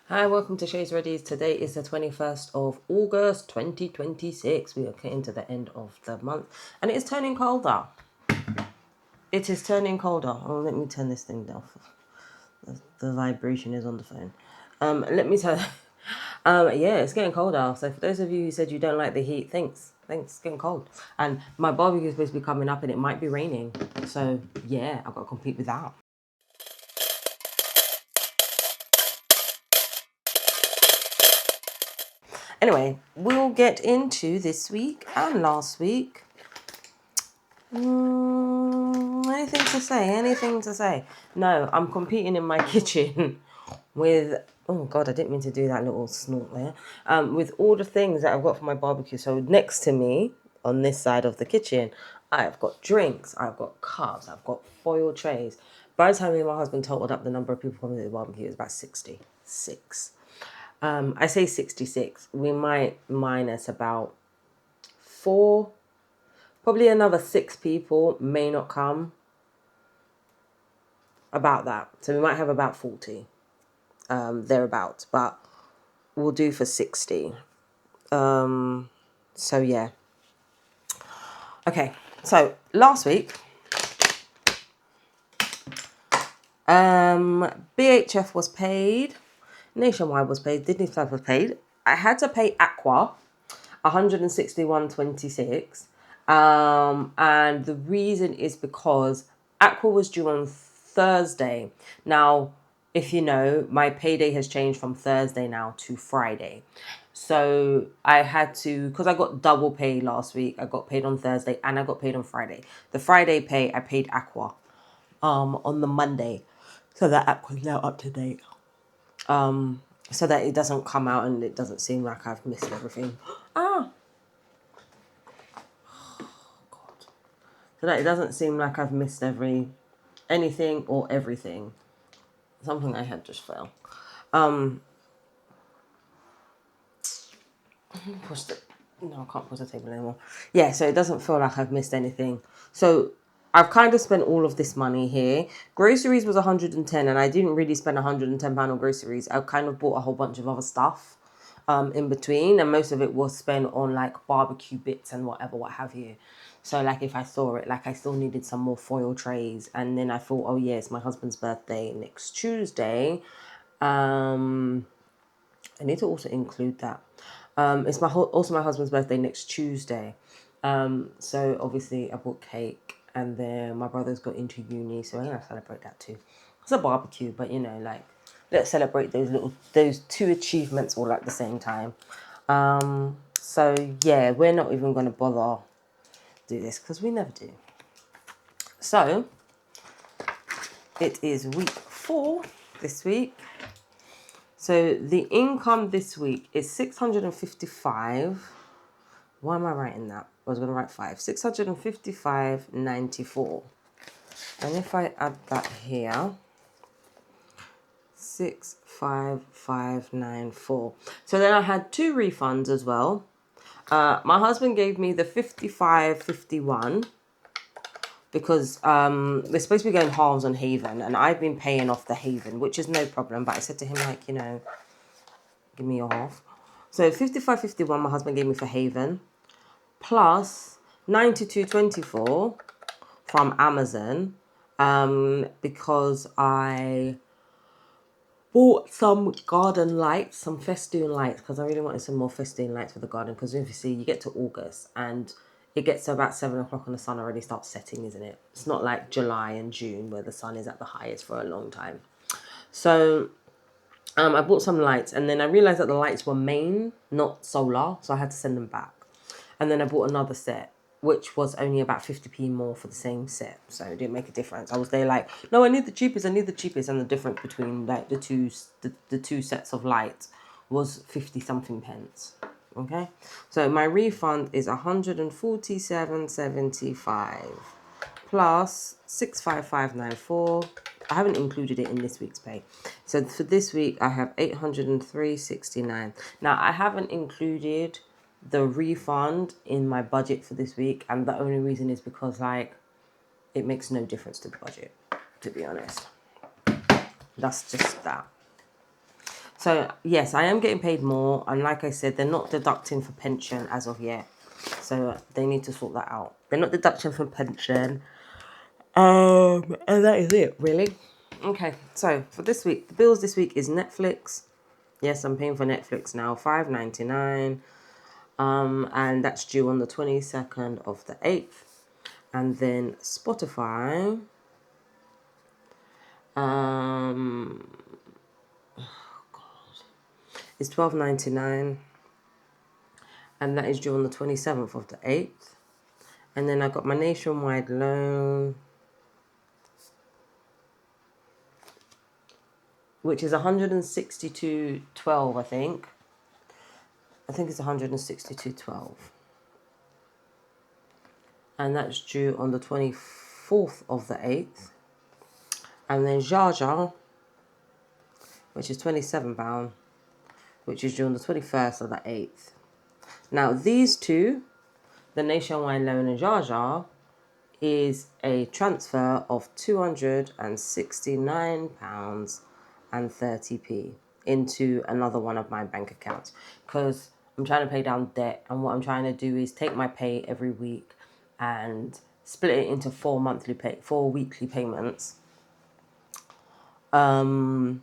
Hi, welcome to Shay's Readies. Today is the 21st of August 2026. We are getting to the end of the month and it is turning colder. It is turning colder. Oh, let me turn this thing down. The vibration is on the phone. Let me tell yeah, it's getting colder. So for those of you who said you don't like the heat, thanks. It's getting cold. And my barbecue is supposed to be coming up and it might be raining. So yeah, I've got to compete with that. Anyway, we'll get into this week and last week. Anything to say? Anything to say? No, I'm competing in my kitchen with... Oh, God, I didn't mean to do that little snort there. With all the things that I've got for my barbecue. So next to me, on this side of the kitchen, I've got drinks, I've got cups, I've got foil trays. By the time me and my husband totaled up the number of people coming to the barbecue, it was about 66. I say 66. We might minus about 4... Probably another 6 people may not come. About that. So we might have about 40. Thereabouts. But we'll do for 60. So yeah. Okay. So last week, BHF was paid. Nationwide was paid. Disney Plus was paid. I had to pay Aqua 161.26. And the reason is because Aqua was due on Thursday. Now, if you know, my payday has changed from Thursday now to Friday. So I had to, because I got double pay last week. I got paid on Thursday and I got paid on Friday. The Friday pay, I paid Aqua on the Monday. So that Aqua's now up to date. So that it doesn't come out and it doesn't seem like I've missed everything. So that it doesn't seem like I've missed anything or everything. Something I had just fell. Push the... No, I can't push the table anymore. Yeah, so it doesn't feel like I've missed anything. So I've kind of spent all of this money here. Groceries was 110 and I didn't really spend £110 on groceries. I kind of bought a whole bunch of other stuff in between, and most of it was spent on like barbecue bits and whatever, what have you. So like if I saw it, like I still needed some more foil trays, and then I thought, oh yeah, it's my husband's birthday next Tuesday. I need to also include that. It's also my husband's birthday next Tuesday. So obviously I bought cake, and then my brother's got into uni, so I'm gonna celebrate that too. It's a barbecue, but you know, like, let's celebrate those two achievements all at the same time. So yeah, we're not even gonna bother do this because we never do. So it is week 4 this week. So the income this week is 655. Why am I writing that? I was going to write 5. 655.94. And if I add that here, 65594. So then I had 2 refunds as well. My husband gave me the 55.51 because we're supposed to be going halves on Haven, and I've been paying off the Haven, which is no problem. But I said to him, like, you know, give me your half. So 55.51 my husband gave me for Haven, plus 92.24 from Amazon, because I bought some garden lights, some festoon lights, because I really wanted some more festoon lights for the garden, because obviously you get to August and it gets to about 7 o'clock and the sun already starts setting, isn't it? It's not like July and June where the sun is at the highest for a long time. So I bought some lights, and then I realized that the lights were main, not solar, so I had to send them back. And then I bought another set, which was only about 50p more for the same set, so it didn't make a difference. I was there like, no, I need the cheapest, and the difference between like the two sets of lights was 50 something pence. Okay, so my refund is 147.75 plus 65594. I haven't included it in this week's pay. So for this week, I have 803.69. Now, I haven't included the refund in my budget for this week, and the only reason is because, like, it makes no difference to the budget, to be honest. That's just that. So, yes, I am getting paid more. And like I said, they're not deducting for pension as of yet. So they need to sort that out. They're not deducting for pension. And that is it, really. Okay, so for this week, the bills this week is Netflix. Yes, I'm paying for Netflix now, $5.99. And that's due on the 22nd of the 8th. And then Spotify, is $12.99. And that is due on the 27th of the 8th. And then I got my nationwide loan, which is 162.12, I think. I think it's 162.12. And that's due on the 24th of the 8th. And then Jaja, which is £27, which is due on the 21st of the 8th. Now, these two, the nationwide loan and Jaja, is a transfer of £269.30 into another one of my bank accounts, because I'm trying to pay down debt, and what I'm trying to do is take my pay every week and split it into four weekly payments, and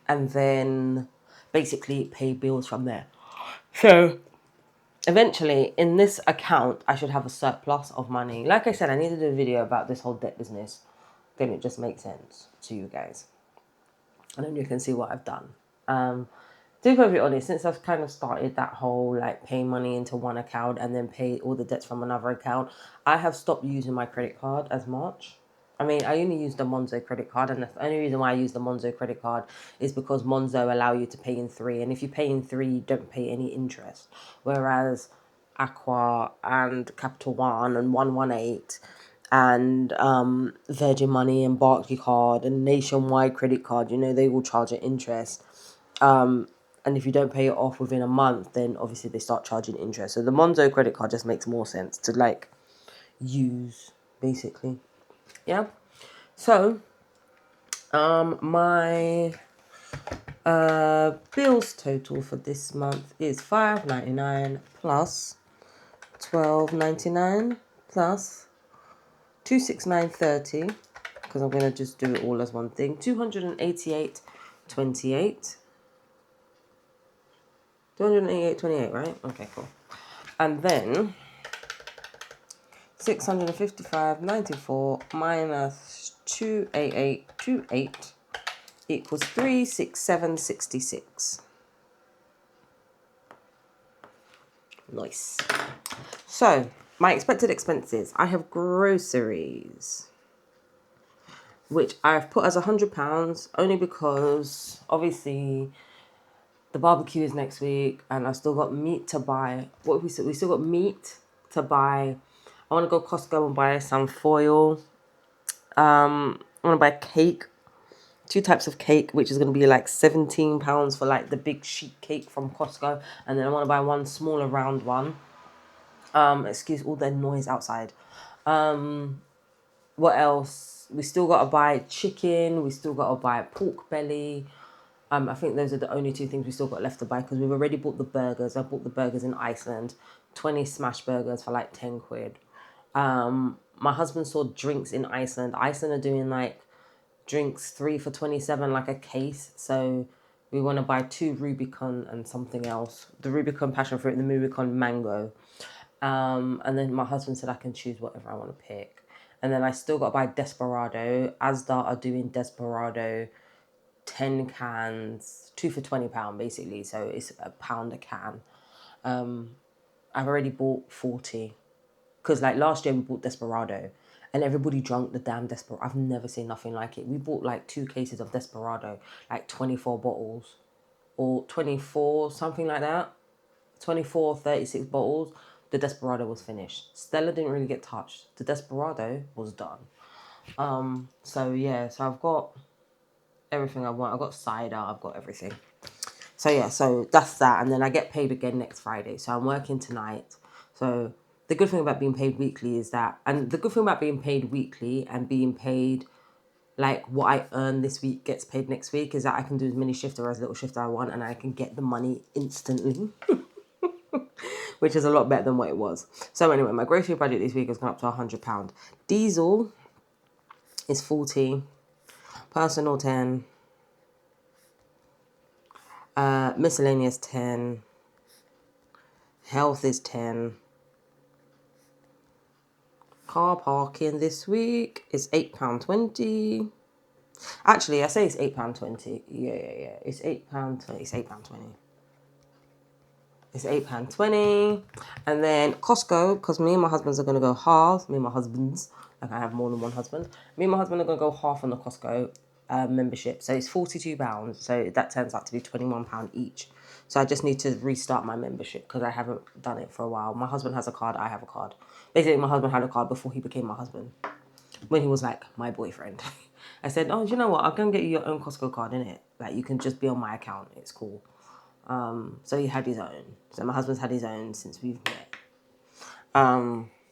then basically pay bills from there. So eventually, in this account, I should have a surplus of money. Like I said, I need to do a video about this whole debt business. Then it just makes sense to you guys. And then you can see what I've done. To be perfectly honest, since I've kind of started that whole like pay money into one account and then pay all the debts from another account, I have stopped using my credit card as much. I mean, I only use the Monzo credit card, and the only reason why I use the Monzo credit card is because Monzo allow you to pay in 3, and if you pay in 3, you don't pay any interest. Whereas Aqua and Capital One and 118 and Virgin Money and Barclaycard and Nationwide credit card, they all charge an interest. And if you don't pay it off within a month, then obviously they start charging interest. So the Monzo credit card just makes more sense to like use, basically. Yeah. So my bills total for this month is $5.99 plus $12.99 plus $269.30, because I'm gonna just do it all as one thing. $288.28. $288.28, right? Okay, cool. And then $655.94 minus $288.28 equals $367.66. Nice. So my expected expenses. I have groceries, which I've put as £100, only because obviously the barbecue is next week, and I still got meat to buy. What we still got meat to buy. I want to go Costco and buy some foil. I want to buy cake, 2 types of cake, which is going to be like £17 for like the big sheet cake from Costco, and then I want to buy one smaller round one. Excuse all the noise outside. What else? We still got to buy chicken. We still got to buy pork belly. I think those are the only 2 things we still got left to buy, because we've already bought the burgers. I bought the burgers in Iceland, 20 smash burgers for like 10 quid. My husband saw drinks in Iceland. Iceland are doing like drinks 3 for 27, like a case. So we want to buy 2 Rubicon and something else. The Rubicon passion fruit and the Rubicon mango. And then my husband said I can choose whatever I want to pick. And then I still got to buy Desperado. Asda are doing Desperado 10 cans, 2 for £20 basically. So it's £1 a can. I've already bought 40. Because like last year we bought Desperado and everybody drank the damn Desperado. I've never seen nothing like it. We bought like 2 cases of Desperado, like 24 bottles or 24, something like that. 24, 36 bottles. The Desperado was finished. Stella didn't really get touched. The Desperado was done. So yeah, so I've got everything I want. I've got cider, I've got everything. So yeah, so that's that. And then I get paid again next Friday. So I'm working tonight. So the good thing about being paid weekly is that, and the good thing about being paid weekly and being paid like what I earn this week gets paid next week, is that I can do as many shifts or as little shifts I want, and I can get the money instantly, which is a lot better than what it was. So anyway, my grocery budget this week has gone up to £100. Diesel is 40, personal 10, miscellaneous 10, health is 10. Car parking this week is £8.20. Actually, I say it's £8.20. Yeah. It's £8.20. It's £8.20. It's £8.20. And then Costco, because me and my husbands are going to go half. Me and my husbands, like I have more than one husband. Me and my husband are going to go half on the Costco membership. So it's £42. So that turns out to be £21 each. So I just need to restart my membership because I haven't done it for a while. My husband has a card. I have a card. Basically, my husband had a card before he became my husband. When he was like my boyfriend. I said, oh, do you know what? I'm going to get you your own Costco card, innit? Like, you can just be on my account. It's cool. So he had his own. So my husband's had his own since we've met.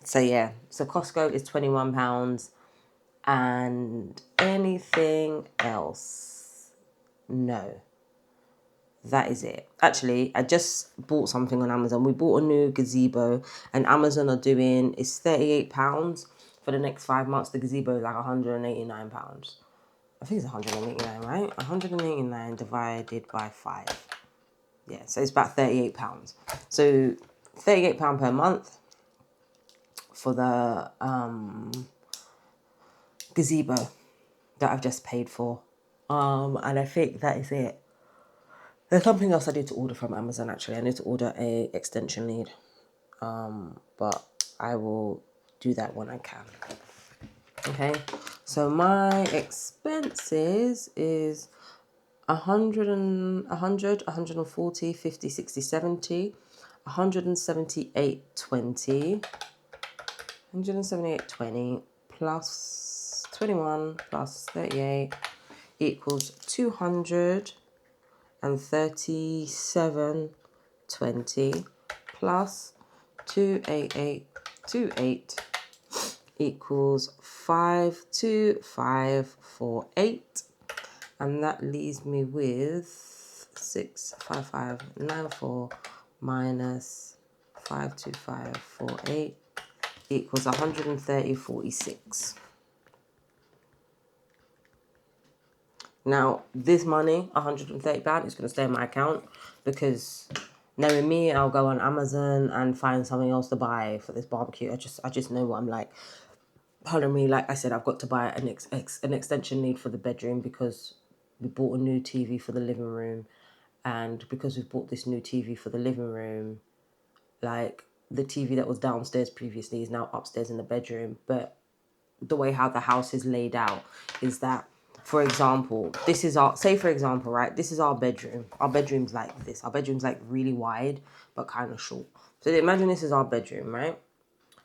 So yeah. So Costco is £21. And anything else? No. That is it. Actually, I just bought something on Amazon. We bought a new gazebo, and Amazon are doing, it's £38 for the next 5 months. The gazebo is like £189. I think it's 189, right? 189 divided by 5. Yeah, so it's about £38. So £38 per month for the gazebo that I've just paid for. And I think that is it. There's something else I need to order from Amazon, actually. I need to order a extension lead. But I will do that when I can. Okay. So my expenses is 140, 50, 60, 70, 178.20, 178.20 plus 21 plus 38 equals 237.20 plus 288.28 equals 52548, and that leaves me with 65594 minus 52548 equals 130.46. Now, this money, £130, is going to stay in my account because knowing me, I'll go on Amazon and find something else to buy for this barbecue. I just know what I'm like. Pardon me, like I said, I've got to buy an extension lead for the bedroom because we bought a new TV for the living room. And because we've bought this new TV for the living room, like the TV that was downstairs previously is now upstairs in the bedroom. But the way how the house is laid out is that, for example, this is our, say for example, right, this is our bedroom. Our bedroom's like this. Our bedroom's like really wide, but kind of short. So imagine this is our bedroom, right?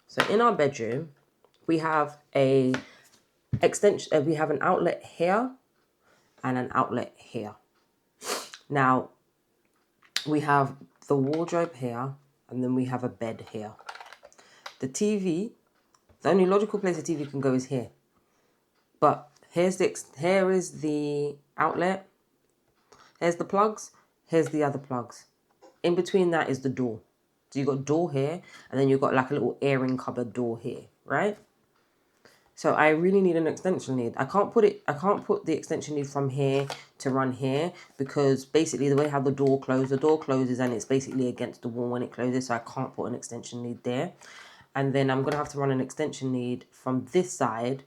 So in our bedroom, we have a extension, we have an outlet here and an outlet here. Now, we have the wardrobe here, and then we have a bed here. The TV, the only logical place a TV can go is here. But here is the outlet, here's the plugs, here's the other plugs. In between that is the door. So you've got door here, and then you've got like a little airing cupboard door here, right? So I really need an extension lead. I can't put the extension lead from here to run here because basically the way how the door closes and it's basically against the wall when it closes. So I can't put an extension lead there. And then I'm going to have to run an extension lead from this side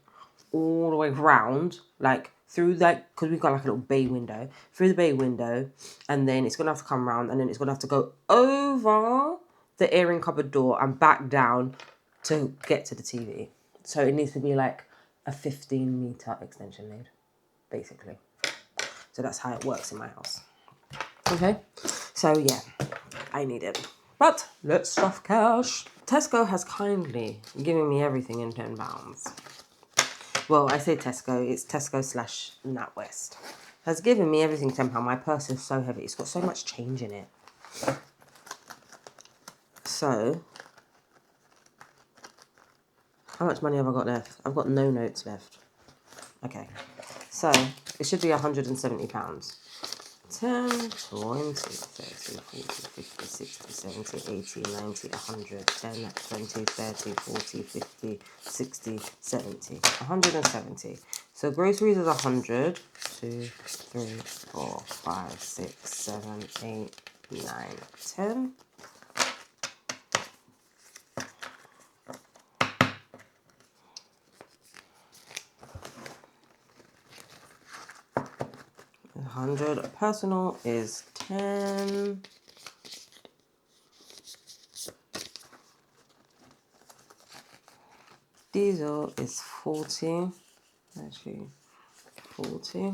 all the way around, like through that, because we've got like a little bay window, through the bay window. And then it's going to have to come around, and then it's going to have to go over the airing cupboard door and back down to get to the TV. So it needs to be like a 15-meter extension lead, basically. So that's how it works in my house. Okay, so yeah, I need it. But let's stuff cash. Tesco has kindly given me everything in £10. Well, I say Tesco, it's Tesco / NatWest. Has given me everything £10. My purse is so heavy. It's got so much change in it. So, how much money have I got left? I've got no notes left. Okay. So it should be £170. 10, 20, 30, 40, 50, 60, 70, 80, 90, 100, 10, 20, 30, 40, 50, 60, 70, 170. So groceries is 100, 2, 3, 4, 5, 6, 7, 8, 9, 10. Personal is 10. Diesel is 40. Actually, 40.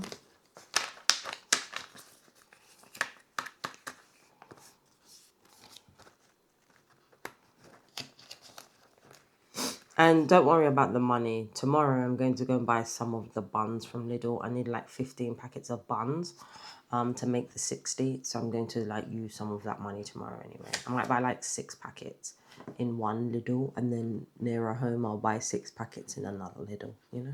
And don't worry about the money. Tomorrow I'm going to go and buy some of the buns from Lidl. I need like 15 packets of buns to make the 60. So I'm going to like use some of that money tomorrow anyway. I might buy like 6 packets in one Lidl, and then nearer home I'll buy 6 packets in another Lidl, you know.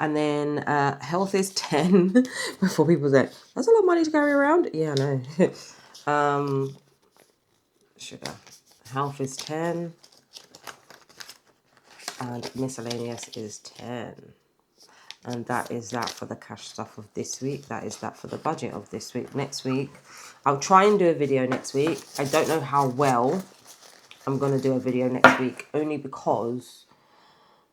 And then health is 10. Before people say, that's a lot of money to carry around. Yeah, I know. Sugar. Health is 10. And miscellaneous is 10. And that is that for the cash stuff of this week. That is that for the budget of this week. Next week, I'll try and do a video next week. I don't know how well I'm going to do a video next week, only because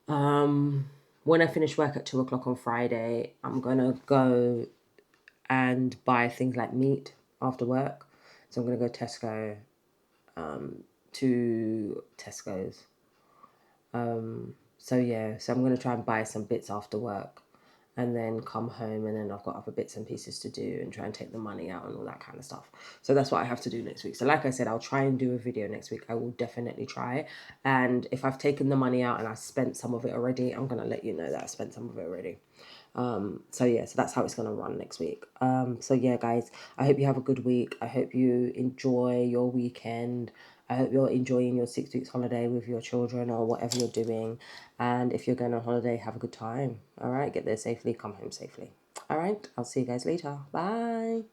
when I finish work at 2 o'clock on Friday, I'm going to go and buy things like meat after work. So I'm going to go Tesco, to Tesco's. So yeah, so I'm going to try and buy some bits after work and then come home, and then I've got other bits and pieces to do and try and take the money out and all that kind of stuff. So that's what I have to do next week. So like I said, I'll try and do a video next week. I will definitely try. And if I've taken the money out and I spent some of it already, I'm going to let you know that I spent some of it already. So yeah, so that's how it's going to run next week. So yeah, guys, I hope you have a good week. I hope you enjoy your weekend. I hope you're enjoying your 6 weeks holiday with your children or whatever you're doing. And if you're going on holiday, have a good time. All right, get there safely, come home safely. All right, I'll see you guys later. Bye.